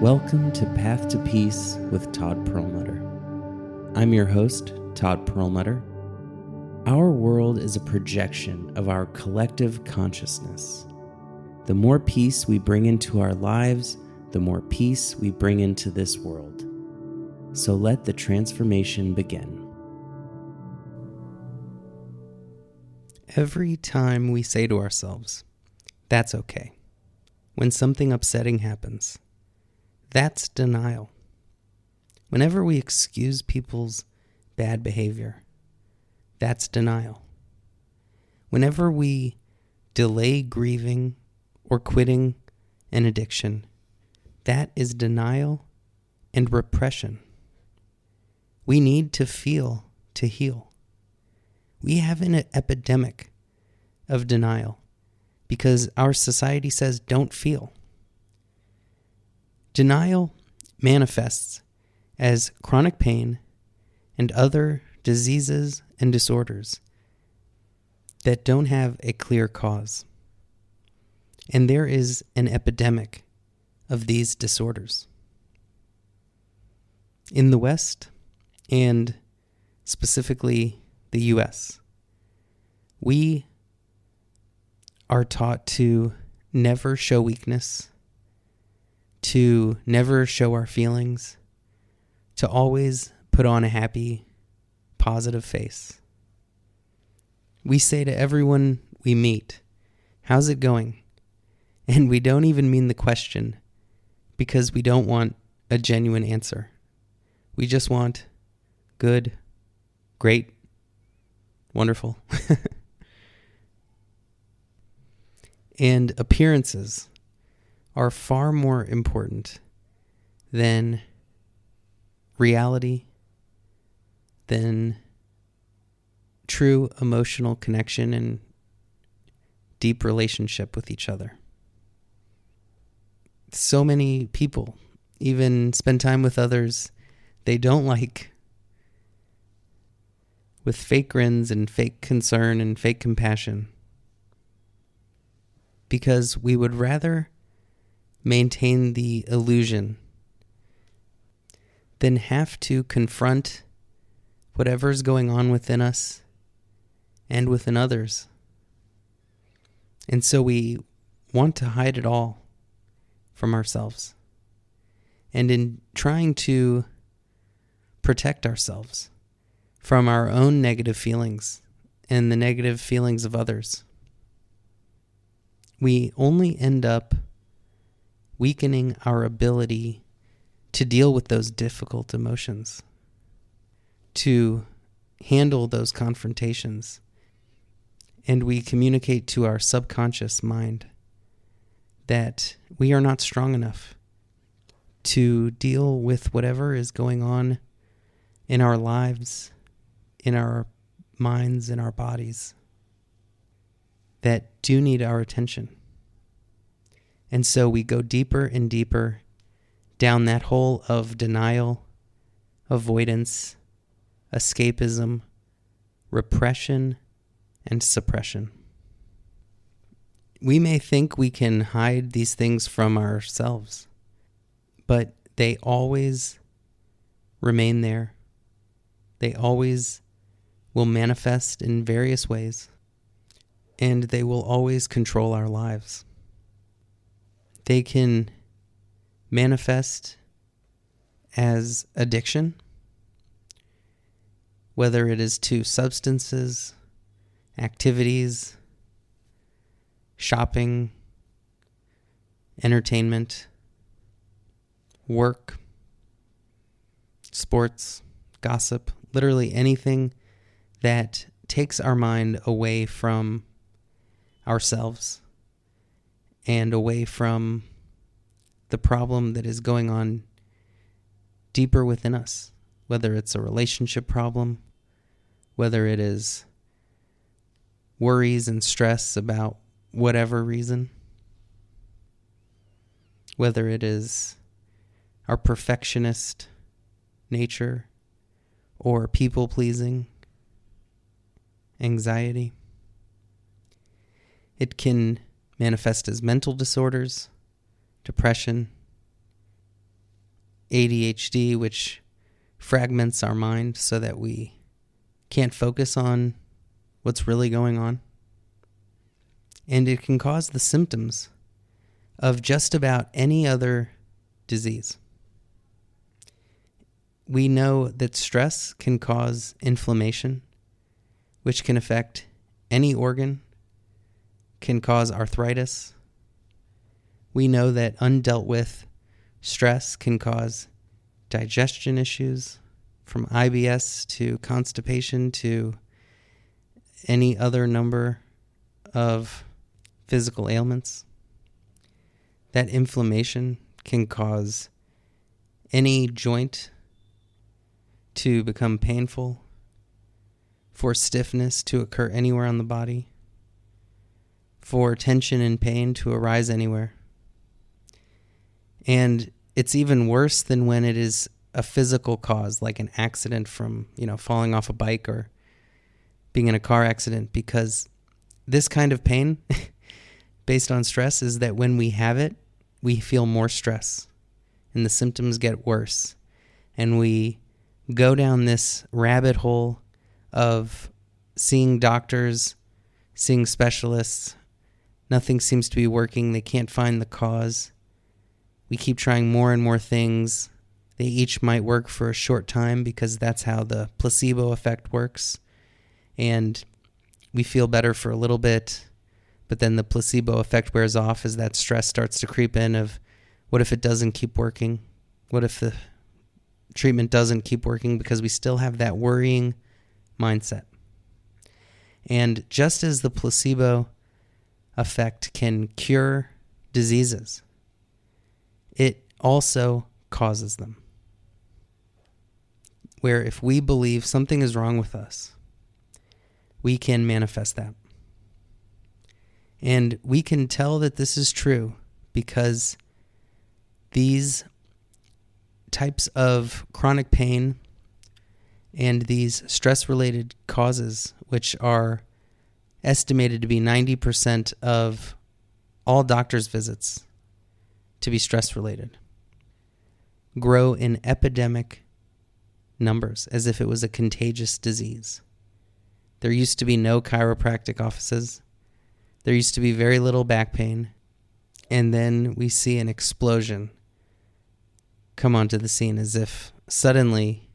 Welcome to Path to Peace with Todd Perlmutter. I'm your host, Todd Perlmutter. Our world is a projection of our collective consciousness. The more peace we bring into our lives, the more peace we bring into this world. So let the transformation begin. Every time we say to ourselves, "That's okay," when something upsetting happens, that's denial. Whenever we excuse people's bad behavior, that's denial. Whenever we delay grieving or quitting an addiction, that is denial and repression. We need to feel to heal. We have an epidemic of denial because our society says don't feel. Denial manifests as chronic pain and other diseases and disorders that don't have a clear cause. And there is an epidemic of these disorders. In the West, and specifically the US, we are taught to never show weakness, to never show our feelings, to always put on a happy, positive face. We say to everyone we meet, "How's it going?" And we don't even mean the question because we don't want a genuine answer. We just want good, great, wonderful. And appearances are far more important than reality, than true emotional connection and deep relationship with each other. So many people even spend time with others they don't like with fake grins and fake concern and fake compassion because we would rather maintain the illusion than have to confront whatever's going on within us and within others. And so we want to hide it all from ourselves. And in trying to protect ourselves from our own negative feelings and the negative feelings of others, we only end up weakening our ability to deal with those difficult emotions, to handle those confrontations. And we communicate to our subconscious mind that we are not strong enough to deal with whatever is going on in our lives, in our minds, in our bodies, that do need our attention. And so we go deeper and deeper down that hole of denial, avoidance, escapism, repression, and suppression. We may think we can hide these things from ourselves, but they always remain there. They always will manifest in various ways, and they will always control our lives. They can manifest as addiction, whether it is to substances, activities, shopping, entertainment, work, sports, gossip, literally anything that takes our mind away from ourselves and away from the problem that is going on deeper within us, whether it's a relationship problem, whether it is worries and stress about whatever reason, whether it is our perfectionist nature or people-pleasing, anxiety. It can manifest as mental disorders, depression, ADHD, which fragments our mind so that we can't focus on what's really going on. And it can cause the symptoms of just about any other disease. We know that stress can cause inflammation, which can affect any organ, can cause arthritis. We know that undealt with stress can cause digestion issues, from IBS to constipation to any other number of physical ailments. That inflammation can cause any joint to become painful, for stiffness to occur anywhere on the body, for tension and pain to arise anywhere. And it's even worse than when it is a physical cause, like an accident from, falling off a bike or being in a car accident, because this kind of pain based on stress is that when we have it, we feel more stress and the symptoms get worse. And we go down this rabbit hole of seeing doctors, seeing specialists. Nothing seems to be working. They can't find the cause. We keep trying more and more things. They each might work for a short time because that's how the placebo effect works. And we feel better for a little bit, but then the placebo effect wears off as that stress starts to creep in of, what if it doesn't keep working? What if the treatment doesn't keep working? Because we still have that worrying mindset. And just as the placebo effect can cure diseases, it also causes them. Where if we believe something is wrong with us, we can manifest that. And we can tell that this is true because these types of chronic pain and these stress-related causes, which are estimated to be 90% of all doctor's visits to be stress-related, grow in epidemic numbers as if it was a contagious disease. There used to be no chiropractic offices. There used to be very little back pain. And then we see an explosion come onto the scene as if suddenly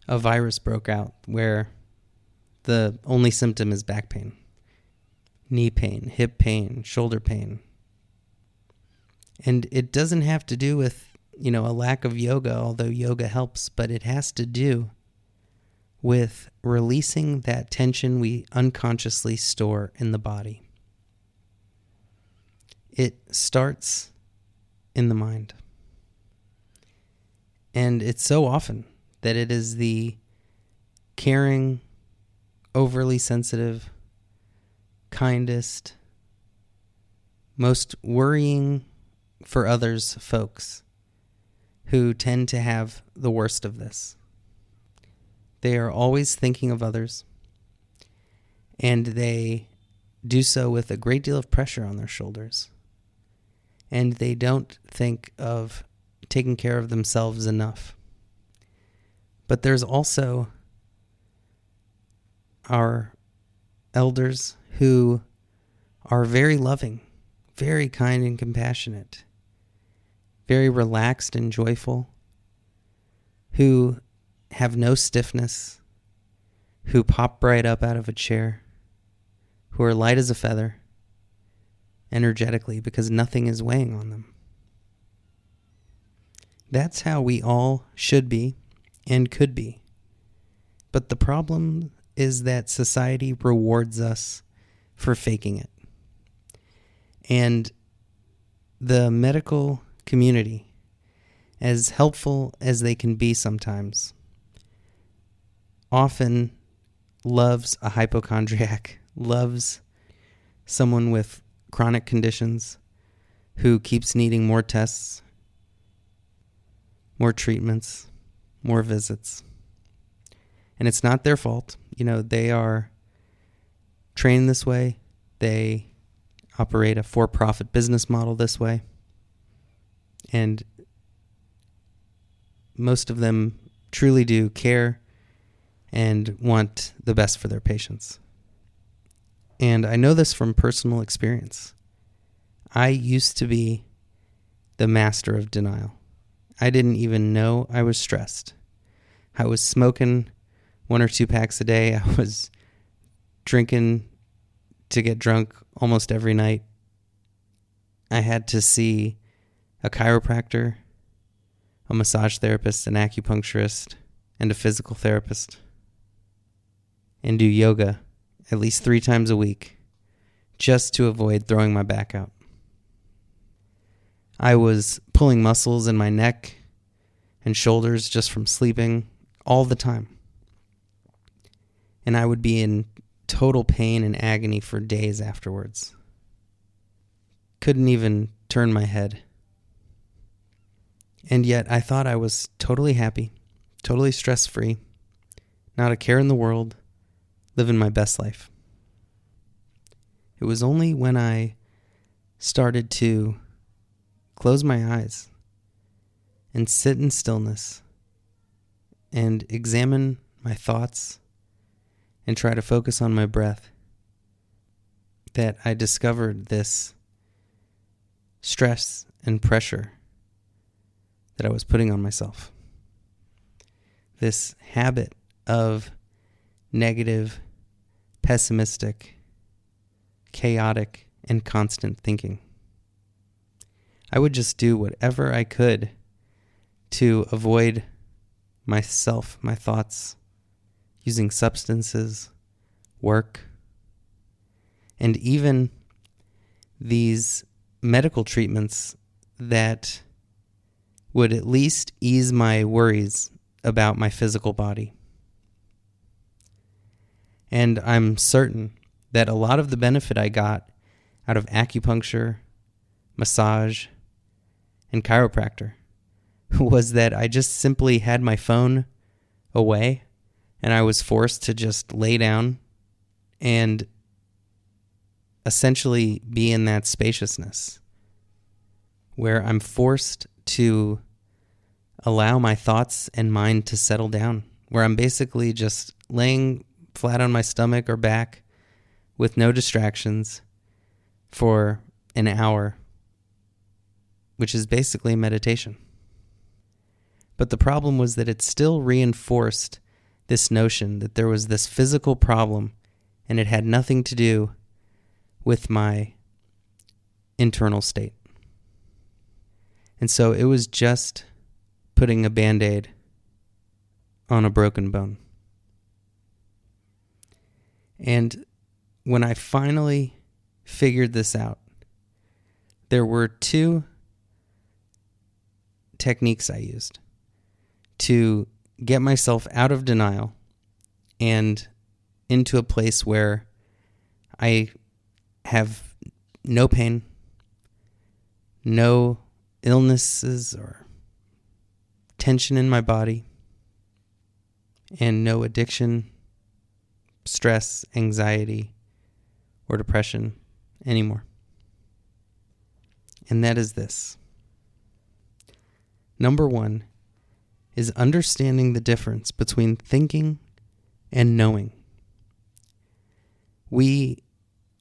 a virus broke out where the only symptom is back pain, knee pain, hip pain, shoulder pain. And it doesn't have to do with, a lack of yoga, although yoga helps, but it has to do with releasing that tension we unconsciously store in the body. It starts in the mind. And it's so often that it is the caring, overly sensitive, kindest, most worrying for others folks who tend to have the worst of this. They are always thinking of others, and they do so with a great deal of pressure on their shoulders. And they don't think of taking care of themselves enough. But there's also our elders who are very loving, very kind and compassionate, very relaxed and joyful, who have no stiffness, who pop right up out of a chair, who are light as a feather, energetically, because nothing is weighing on them. That's how we all should be and could be. But the problem is that society rewards us for faking it. And the medical community, as helpful as they can be sometimes, often loves a hypochondriac, loves someone with chronic conditions who keeps needing more tests, more treatments, more visits. And it's not their fault. They are trained this way. They operate a for-profit business model this way. And most of them truly do care and want the best for their patients. And I know this from personal experience. I used to be the master of denial. I didn't even know I was stressed. I was smoking 1 or 2 packs a day. I was drinking to get drunk almost every night. I had to see a chiropractor, a massage therapist, an acupuncturist, and a physical therapist, and do yoga at least 3 times a week just to avoid throwing my back out. I was pulling muscles in my neck and shoulders just from sleeping all the time. And I would be in total pain and agony for days afterwards. Couldn't even turn my head. And yet I thought I was totally happy, totally stress-free, not a care in the world, living my best life. It was only when I started to close my eyes and sit in stillness and examine my thoughts and try to focus on my breath that I discovered this stress and pressure that I was putting on myself. This habit of negative, pessimistic, chaotic, and constant thinking. I would just do whatever I could to avoid myself, my thoughts, using substances, work, and even these medical treatments that would at least ease my worries about my physical body. And I'm certain that a lot of the benefit I got out of acupuncture, massage, and chiropractor was that I just simply had my phone away and I was forced to just lay down and essentially be in that spaciousness where I'm forced to allow my thoughts and mind to settle down, where I'm basically just laying flat on my stomach or back with no distractions for an hour, which is basically meditation. But the problem was that it still reinforced this notion that there was this physical problem and it had nothing to do with my internal state. And so it was just putting a Band-Aid on a broken bone. And when I finally figured this out, there were 2 techniques I used to get myself out of denial and into a place where I have no pain, no illnesses or tension in my body, and no addiction, stress, anxiety, or depression anymore. And that is this. Number 1 is understanding the difference between thinking and knowing. We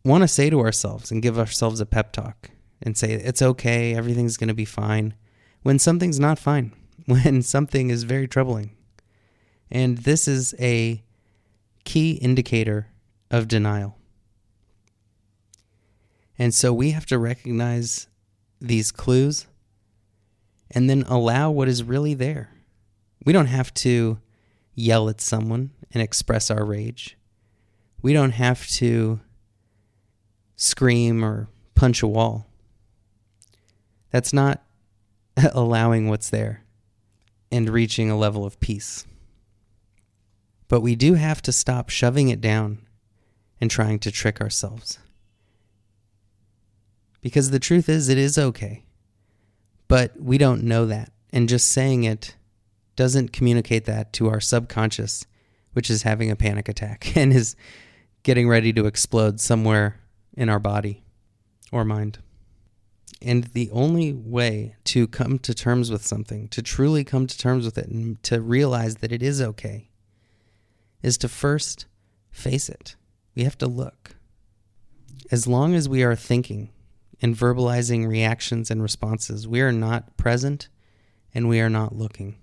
want to say to ourselves and give ourselves a pep talk and say, it's okay, everything's going to be fine, when something's not fine, when something is very troubling. And this is a key indicator of denial. And so we have to recognize these clues and then allow what is really there. We don't have to yell at someone and express our rage. We don't have to scream or punch a wall. That's not allowing what's there and reaching a level of peace. But we do have to stop shoving it down and trying to trick ourselves. Because the truth is, it is okay. But we don't know that. And just saying it doesn't communicate that to our subconscious, which is having a panic attack and is getting ready to explode somewhere in our body or mind. And the only way to come to terms with something, to truly come to terms with it and to realize that it is okay, is to first face it. We have to look. As long as we are thinking and verbalizing reactions and responses, we are not present and we are not looking.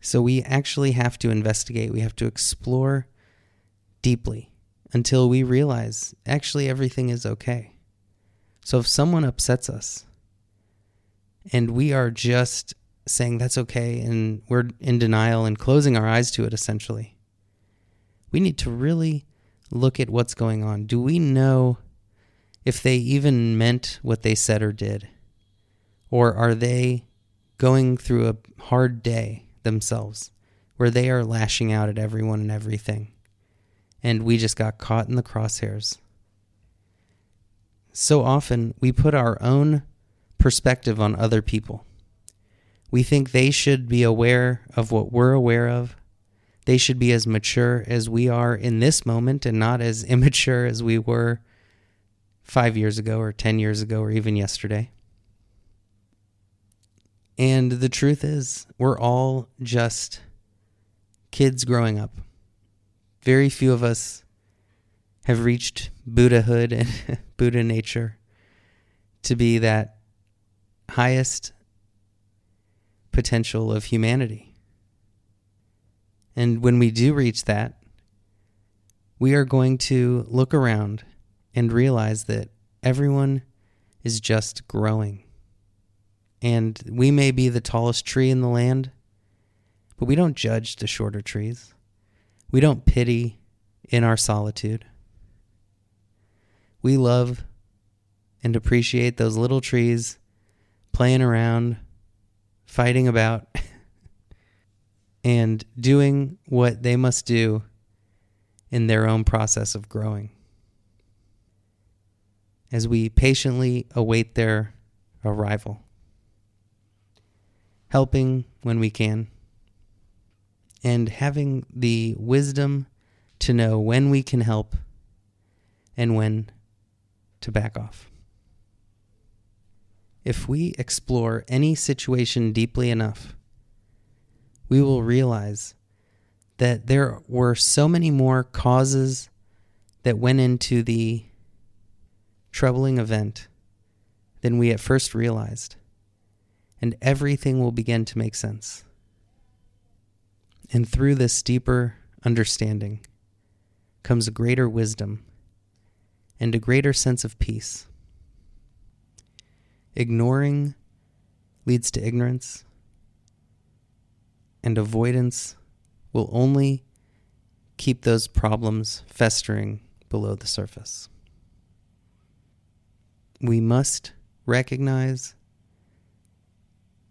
So we actually have to investigate. We have to explore deeply until we realize actually everything is okay. So if someone upsets us and we are just saying that's okay and we're in denial and closing our eyes to it essentially, we need to really look at what's going on. Do we know if they even meant what they said or did? Or are they going through a hard day themselves where they are lashing out at everyone and everything and we just got caught in the crosshairs? So often we put our own perspective on other people. We think they should be aware of what we're aware of. They should be as mature as we are in this moment and not as immature as we were 5 years ago or 10 years ago or even yesterday. And the truth is, we're all just kids growing up. Very few of us have reached Buddhahood and Buddha nature to be that highest potential of humanity. And when we do reach that, we are going to look around and realize that everyone is just growing. And we may be the tallest tree in the land, but we don't judge the shorter trees. We don't pity in our solitude. We love and appreciate those little trees playing around, fighting about, and doing what they must do in their own process of growing. As we patiently await their arrival, helping when we can, and having the wisdom to know when we can help and when to back off. If we explore any situation deeply enough, we will realize that there were so many more causes that went into the troubling event than we at first realized, and everything will begin to make sense. And through this deeper understanding comes a greater wisdom and a greater sense of peace. Ignoring leads to ignorance, and avoidance will only keep those problems festering below the surface. We must recognize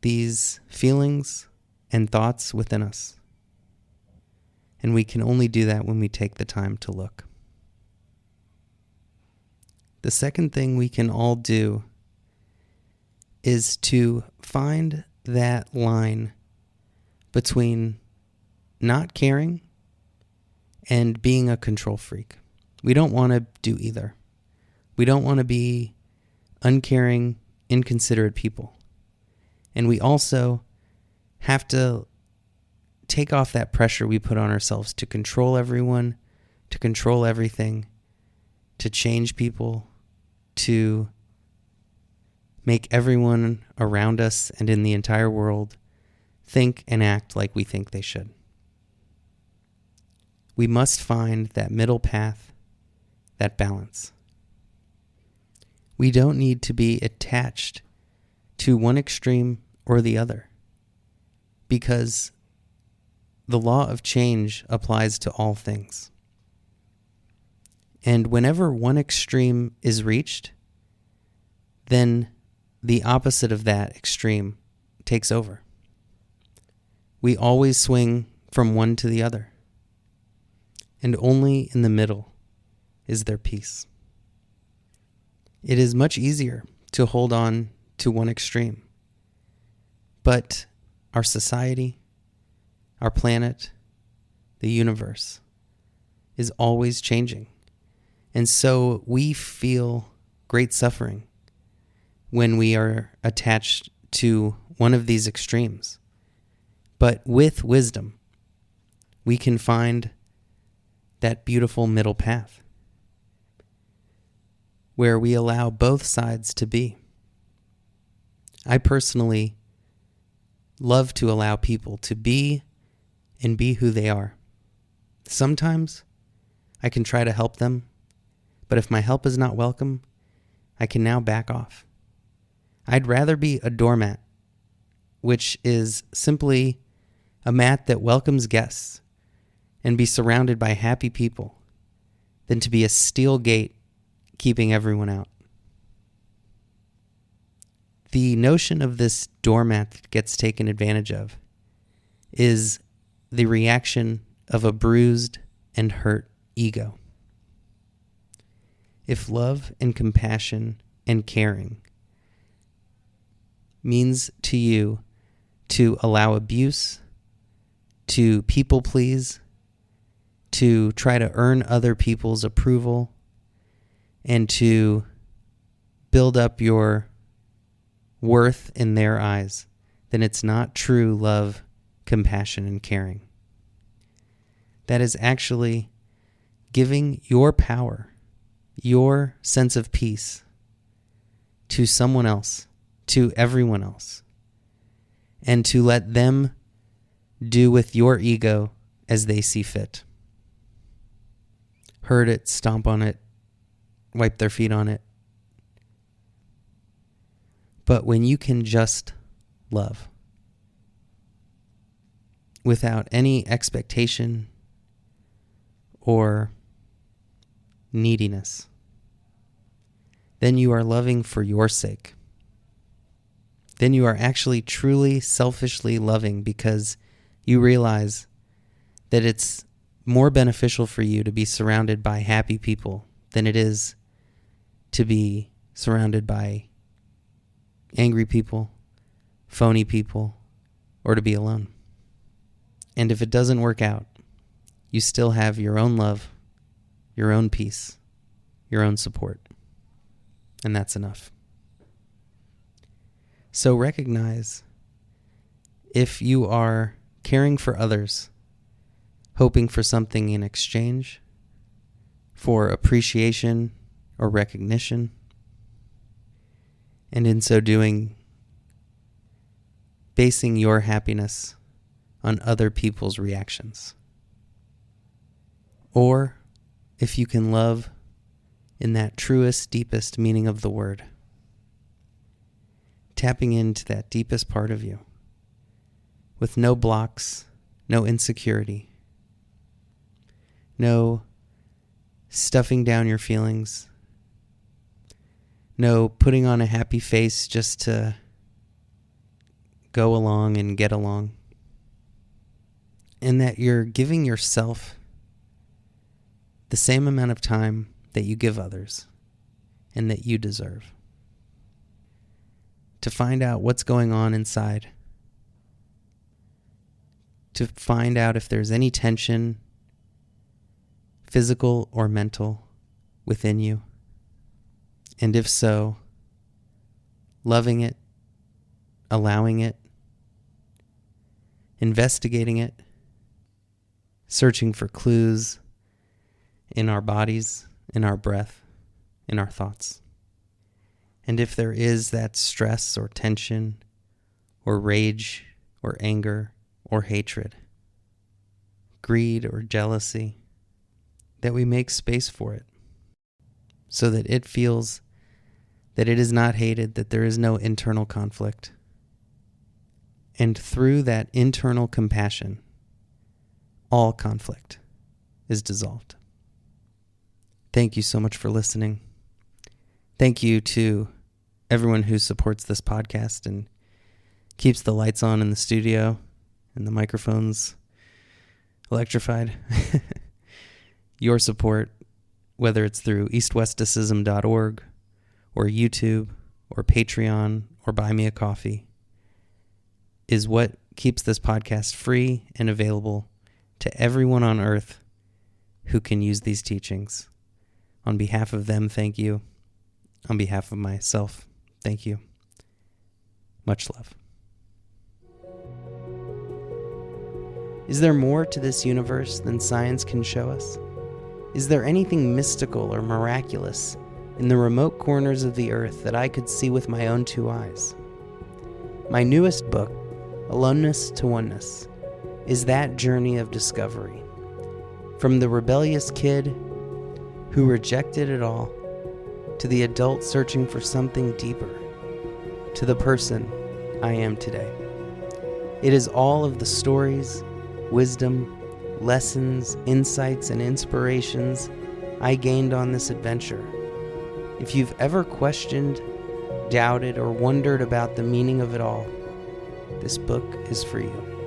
these feelings and thoughts within us. And we can only do that when we take the time to look. The second thing we can all do is to find that line between not caring and being a control freak. We don't want to do either. We don't want to be uncaring, inconsiderate people. And we also have to take off that pressure we put on ourselves to control everyone, to control everything, to change people, to make everyone around us and in the entire world think and act like we think they should. We must find that middle path, that balance. We don't need to be attached to one extreme or the other, because the law of change applies to all things. And whenever one extreme is reached, then the opposite of that extreme takes over. We always swing from one to the other, and only in the middle is there peace. It is much easier to hold on to one extreme, but our society, our planet, the universe is always changing. And so we feel great suffering when we are attached to one of these extremes. But with wisdom, we can find that beautiful middle path where we allow both sides to be. I personally love to allow people to be and be who they are. Sometimes I can try to help them, but if my help is not welcome, I can now back off. I'd rather be a doormat, which is simply a mat that welcomes guests, and be surrounded by happy people, than to be a steel gate keeping everyone out. The notion of this doormat that gets taken advantage of is the reaction of a bruised and hurt ego. If love and compassion and caring means to you to allow abuse, to people please, to try to earn other people's approval, and to build up your worth in their eyes, then it's not true love, compassion, and caring. That is actually giving your power, your sense of peace to someone else, to everyone else, and to let them do with your ego as they see fit. Hurt it, stomp on it, wipe their feet on it. But when you can just love without any expectation or neediness, then you are loving for your sake. Then you are actually truly selfishly loving because you realize that it's more beneficial for you to be surrounded by happy people than it is to be surrounded by angry people, phony people, or to be alone. And if it doesn't work out, you still have your own love, your own peace, your own support. And that's enough. So recognize if you are caring for others, hoping for something in exchange, for appreciation or recognition, and in so doing, basing your happiness on other people's reactions. Or if you can love in that truest, deepest meaning of the word, tapping into that deepest part of you with no blocks, no insecurity, no stuffing down your feelings, no putting on a happy face just to go along and get along, and that you're giving yourself the same amount of time that you give others and that you deserve, to find out what's going on inside, to find out if there's any tension, physical or mental, within you. And if so, loving it, allowing it, investigating it, searching for clues in our bodies, in our breath, in our thoughts. And if there is that stress or tension or rage or anger or hatred, greed or jealousy, that we make space for it so that it feels that it is not hated, that there is no internal conflict. And through that internal compassion, all conflict is dissolved. Thank you so much for listening. Thank you to everyone who supports this podcast and keeps the lights on in the studio and the microphones electrified. Your support, whether it's through eastwesticism.org or YouTube or Patreon or Buy Me a Coffee, is what keeps this podcast free and available to everyone on earth who can use these teachings. On behalf of them, thank you. On behalf of myself, Thank you. Much love. Is there more to this universe than science can show us? Is there anything mystical or miraculous in the remote corners of the earth that I could see with my own two eyes? My newest book, Aloneness to Oneness, is that journey of discovery. From the rebellious kid who rejected it all, to the adult searching for something deeper, to the person I am today. It is all of the stories, wisdom, lessons, insights, and inspirations I gained on this adventure. If you've ever questioned, doubted, or wondered about the meaning of it all, this book is for you.